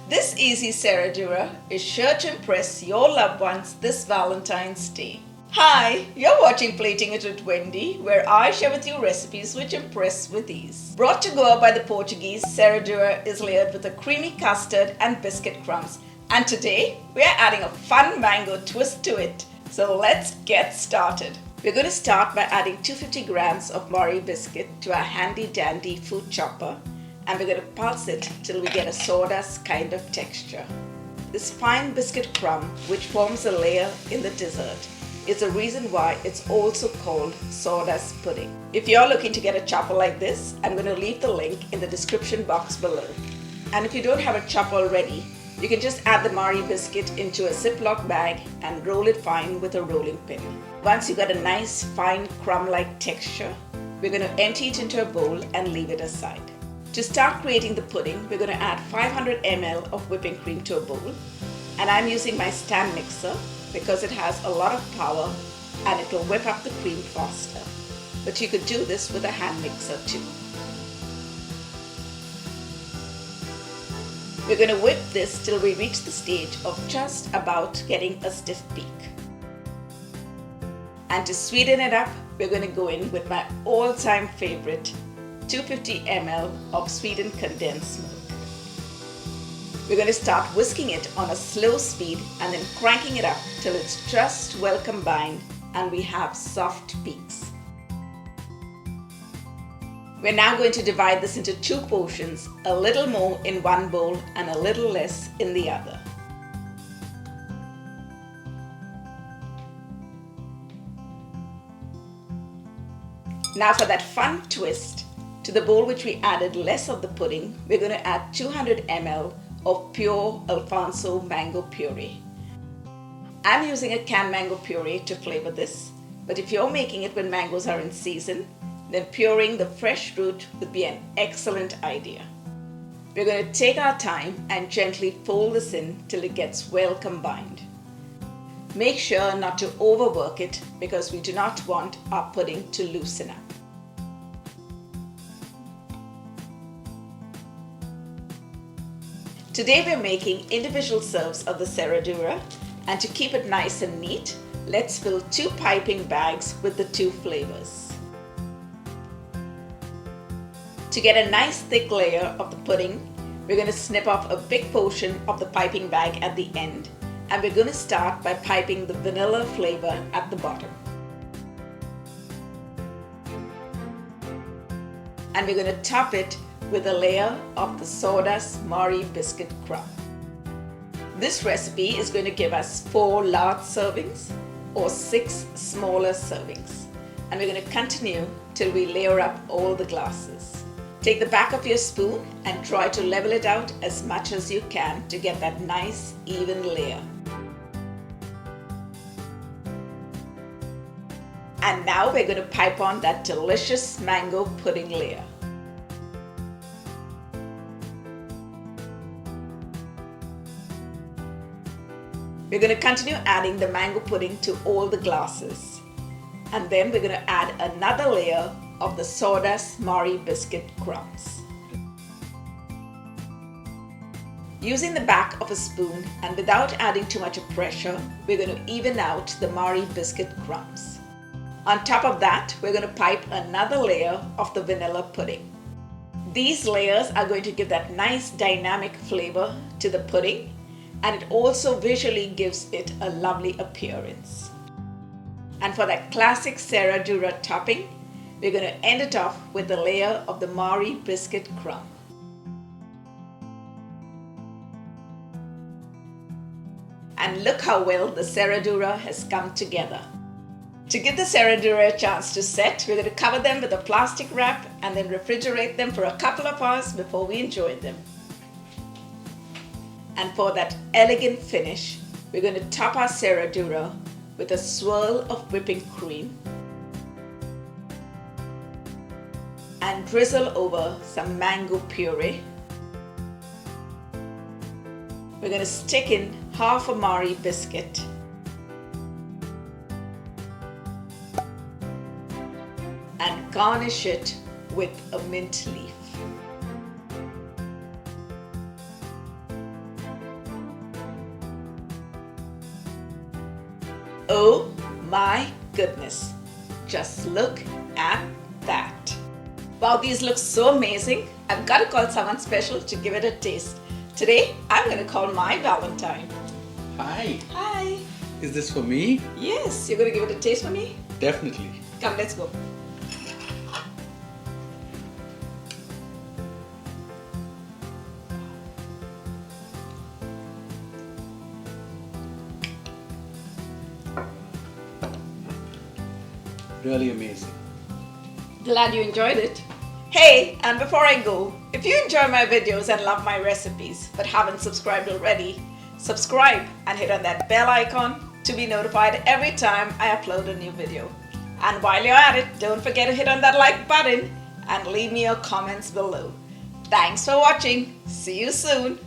This easy Serradura is sure to impress your loved ones this Valentine's Day. Hi, you're watching Plating It with Wendy, where I share with you recipes which impress with ease. Brought to Goa by the Portuguese, Serradura is layered with a creamy custard and biscuit crumbs. And today, we are adding a fun mango twist to it. So let's get started. We're going to start by adding 250 grams of Marie biscuit to our handy dandy food chopper, and we're going to pulse it till we get a sawdust kind of texture. This fine biscuit crumb, which forms a layer in the dessert, is the reason why it's also called sawdust pudding. If you're looking to get a chopper like this, I'm going to leave the link in the description box below. And if you don't have a chopper already, you can just add the Marie biscuit into a Ziploc bag and roll it fine with a rolling pin. Once you got a nice fine crumb-like texture, we're going to empty it into a bowl and leave it aside. To start creating the pudding, we're going to add 500 ml of whipping cream to a bowl, and I'm using my stand mixer because it has a lot of power and it will whip up the cream faster. But you could do this with a hand mixer too. We're going to whip this till we reach the stage of just about getting a stiff peak. And to sweeten it up, we're going to go in with my all-time favorite 250 ml of sweetened condensed milk. We're going to start whisking it on a slow speed and then cranking it up till it's just well combined and we have soft peaks. We're now going to divide this into two portions, a little more in one bowl and a little less in the other. Now for that fun twist, to the bowl which we added less of the pudding, we're going to add 200 ml of pure Alfonso mango puree. I'm using a canned mango puree to flavor this, but if you're making it when mangoes are in season, then pureeing the fresh fruit would be an excellent idea. We're going to take our time and gently fold this in till it gets well combined. Make sure not to overwork it because we do not want our pudding to loosen up. Today we're making individual serves of the Serradura, and to keep it nice and neat, let's fill two piping bags with the two flavors. To get a nice thick layer of the pudding, we're going to snip off a big portion of the piping bag at the end, and we're going to start by piping the vanilla flavor at the bottom. And we're going to top it with a layer of the sawdust Marie biscuit crumb. This recipe is going to give us 4 large servings or 6 smaller servings. And we're going to continue till we layer up all the glasses. Take the back of your spoon and try to level it out as much as you can to get that nice even layer. And now we're going to pipe on that delicious mango pudding layer. We're going to continue adding the mango pudding to all the glasses. And then we're going to add another layer of the sawdust Marie biscuit crumbs. Using the back of a spoon and without adding too much pressure, we're going to even out the Marie biscuit crumbs. On top of that, we're going to pipe another layer of the vanilla pudding. These layers are going to give that nice dynamic flavor to the pudding, and it also visually gives it a lovely appearance. And for that classic Serradura topping, we're going to end it off with a layer of the Marie biscuit crumb. And look how well the Serradura has come together. To give the Serradura a chance to set, we're going to cover them with a plastic wrap and then refrigerate them for a couple of hours before we enjoy them. And for that elegant finish, we're going to top our Serradura with a swirl of whipping cream and drizzle over some mango puree. We're going to stick in half a Marie biscuit and garnish it with a mint leaf. Oh my goodness. Just look at that. Wow, these look so amazing. I've got to call someone special to give it a taste. Today, I'm going to call my Valentine. Hi. Hi. Is this for me? Yes, you're going to give it a taste for me? Definitely. Come, let's go. Really amazing. Glad you enjoyed it. Hey, and before I go, if you enjoy my videos and love my recipes but haven't subscribed already, subscribe and hit on that bell icon to be notified every time I upload a new video. And while you're at it, don't forget to hit on that like button and leave me your comments below. Thanks for watching. See you soon.